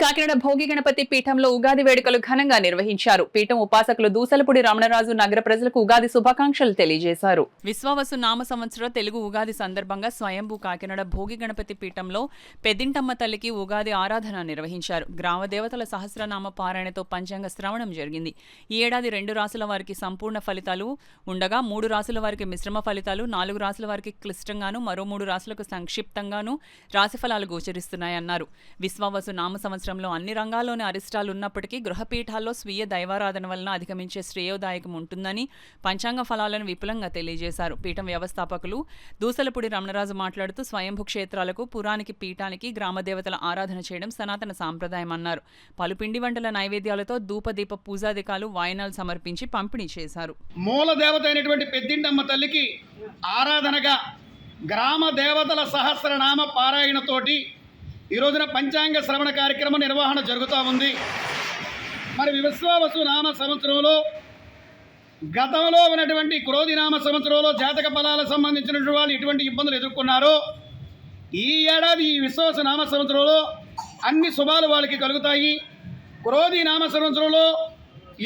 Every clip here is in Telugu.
కాకినాడ భోగి గణపతి పీఠంలో ఉగాది వేడుకలు ఘనంగా నిర్వహించారు. పీఠం ఉపాసకులు దూసలపూడి రమణరాజు నగర ప్రజలకు ఉగాది శుభాకాంక్షలు తెలియజేశారు. విశ్వావసు నామ సంవత్సర తెలుగు ఉగాది సందర్భంగా స్వయంభూ కాకినాడ భోగి గణపతి పీఠంలో పెద్దింటమ్మ తల్లికి ఉగాది ఆరాధన నిర్వహించారు. గ్రామ దేవతల సహస్రనామ పారాయణతో పంచాంగ శ్రవణం జరిగింది. ఈ ఏడాది 2 రాశుల వారికి సంపూర్ణ ఫలితాలు ఉండగా 3 రాశుల వారికి మిశ్రమ ఫలితాలు, 4 రాశుల వారికి క్లిష్టంగాను, మరో 3 రాశులకు సంక్షిప్తంగాను రాశి ఫలాలు గోచరిస్తున్నాయన్నారు. విశ్వావసు నామ సంవత్సరంలో అన్ని రంగాల్లోని అరిష్టాలు ఉన్నప్పటికీ గృహపీఠాల్లో స్వీయ దైవారాధన వలన అధిగమించే శ్రేయోదాయకం ఉంటుందని పంచాంగ ఫలాలను విపులంగా తెలియజేశారు. పీఠం వ్యవస్థాపకులు దూసలపూడి రమణరాజు మాట్లాడుతూ స్వయంభూ క్షేత్రాలకు, పురానికి, పీఠానికి గ్రామదేవతల ఆరాధన చేయడం సనాతన సాంప్రదాయమన్నారు. పలు పిండి వంటల నైవేద్యాలతో ధూపదీప పూజాధికాలు వాయనాలు సమర్పించి పంపిణీ చేశారు. మూల దేవత అయినటువంటి పెద్దింటమ్మ తల్లికి ఆరాధనగా గ్రామ దేవతల సహస్రనామ పారాయణతోటి ఈ రోజున పంచాంగ శ్రవణ కార్యక్రమం నిర్వహణ జరుగుతూ ఉంది. మరి విశ్వావసు నామ సంవత్సరంలో గతంలో ఉన్నటువంటి క్రోధి నామ సంవత్సరంలో జాతక ఫలాలకు సంబంధించినటువంటి వాళ్ళు ఎటువంటి ఇబ్బందులు ఎదుర్కొన్నారో ఈ ఏడాది ఈ విశ్వావసు నామ సంవత్సరంలో అన్ని శుభాలు వాళ్ళకి కలుగుతాయి. క్రోధి నామ సంవత్సరంలో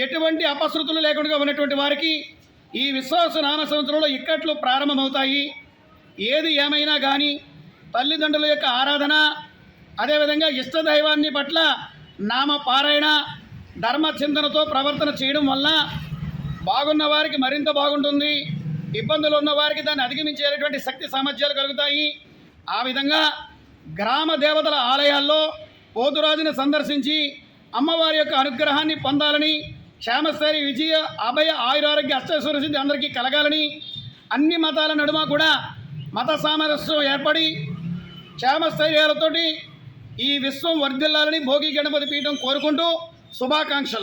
ఎటువంటి అపశృతులు లేకుండా ఉన్నటువంటి వారికి ఈ విశ్వావసు నామ సంవత్సరంలో ఇక్కట్లు ప్రారంభమవుతాయి. ఏది ఏమైనా కానీ తల్లిదండ్రుల యొక్క ఆరాధన, అదేవిధంగా ఇష్టదైవాన్ని పట్ల నామ పారాయణ, ధర్మచింతనతో ప్రవర్తన చేయడం వల్ల బాగున్న వారికి మరింత బాగుంటుంది. ఇబ్బందులు ఉన్న వారికి దాన్ని అధిగమించేటువంటి శక్తి సామర్థ్యాలు కలుగుతాయి. ఆ విధంగా గ్రామ దేవతల ఆలయాల్లో పోతురాజుని సందర్శించి అమ్మవారి యొక్క అనుగ్రహాన్ని పొందాలని, క్షేమస్థైర్య, విజయ, అభయ, ఆయురారోగ్య, అష్టైశ్వర్య సిద్ధి అందరికీ కలగాలని, అన్ని మతాల నడుమ కూడా మత సామరస్యం ఏర్పడి క్షేమస్థైర్యాలతోటి ఈ విశ్వం వర్ధిల్లాలని భోగి గణపతి పీఠం కోరుకుంటూ శుభాకాంక్షలు.